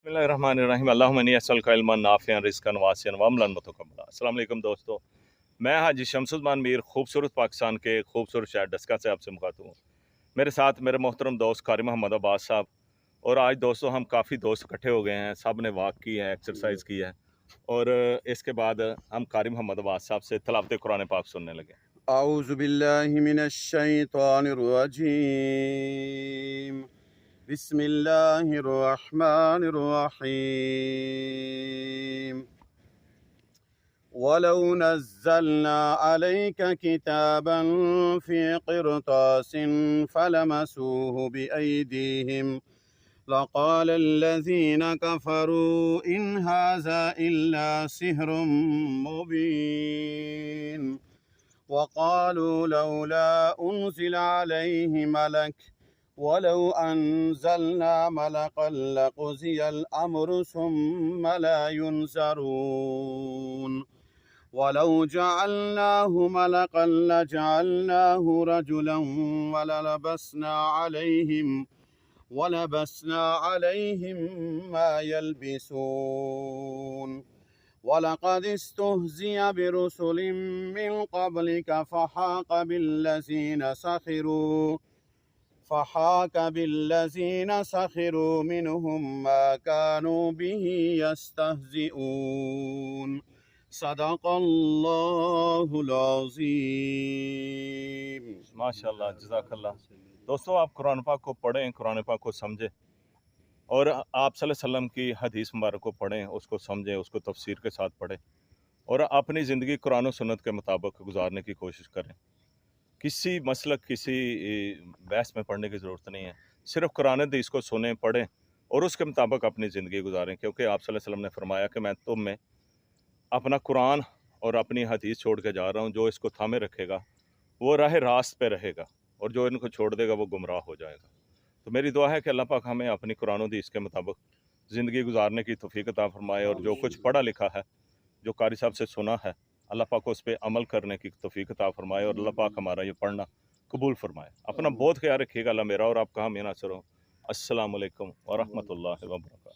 बिस्मिल्लाहिर्रहमानिर्रहीम अल्लाहुम्मा इन्नी अस्अलुका इल्मन नाफ़िअन रिज़्क़न वासिअन व अमलन मुतक़ब्बला। अस्सलाम वालेकुम दोस्तों, मैं हाजी शमसुद्दीन मीर खूबसूरत पाकिस्तान के खूबसूरत शहर डस्का से आपसे मुखातिब हूँ। मेरे साथ मेरे मोहतरम दोस्त कारी मोहम्मद अब्बास साहब। और आज दोस्तों हम काफ़ी दोस्त इकट्ठे हो गए हैं, सब ने वॉक की है, एक्सरसाइज की है और इसके बाद हम कारी मोहम्मद अब्बास साहब से तिलावत कुरान पाक सुनने लगे। अऊज़ु बिल्लाहि मिनश शैतानिर रजीम बिस्मिल्लाहिर रहमानिर रहीम वलौ नज़्ज़लना अलैका किताबन फ़ी क़िरतासिन फ़लमसूहु बिअयदीहिम लक़ाल लज़ीना कफ़रू इन हाज़ा इल्ला सिह्रुम मुबीन वक़ालू लौला उन्ज़िल अलैहि मलक वलौ अन्ज़लना मलकन लक़ुज़ियल अम्रु सुम्मा ला युनज़रून वलौ जअलनाहु मलकन लजअलनाहु रजुलन वलबसना अलैहिम मा यल्बिसून वलक़द इस्तुहज़िअ बिरुसुलिम मिन क़ब्लिक फ़हाक बिल्लज़ीन सख़िरू मिनहुम मा कानू बिही यस्तहज़िऊन सदक़ल्लाहुल अज़ीम। माशाअल्लाह, जज़ाकल्लाह। दोस्तों, आप कुरान पाक को पढ़ें, कुरान पाक को समझें और आप सल्लल्लाहु अलैहि वसल्लम की हदीस मुबारक को पढ़ें, उसको समझें, उसको तफसीर के साथ पढ़ें और अपनी ज़िंदगी कुरान और सुन्नत के मुताबिक गुजारने की कोशिश करें। किसी मसलक, किसी बहस में पढ़ने की ज़रूरत नहीं है। सिर्फ़ कुरान हदीस को सुनें, पढ़ें और उसके मुताबिक अपनी ज़िंदगी गुजारें, क्योंकि आप सल्लल्लाहु अलैहि वसल्लम ने फरमाया कि मैं तुम में अपना कुरान और अपनी हदीस छोड़ के जा रहा हूँ। जो इसको थामे रखेगा वो राह रास्त पे रहेगा और जो इनको छोड़ देगा वो गुमराह हो जाएगा। तो मेरी दुआ है कि अल्लाह पाक हमें अपनी कुरान हदीस के मुताबिक ज़िंदगी गुजारने की तौफीक अता फरमाए और जो कुछ पढ़ा लिखा है, जो कारी साहब से सुना है, अल्लाह पाक को उस पर अमल करने की तौफीक अता फरमाए और अल्लाह पाक हमारा ये पढ़ना कबूल फरमाए। अपना बहुत ख्याल रखिएगा। अल्लाह मेरा और आपका हमें नासर हो। अस्सलामु अलैकुम व रहमतुल्लाहि व बरकातहू।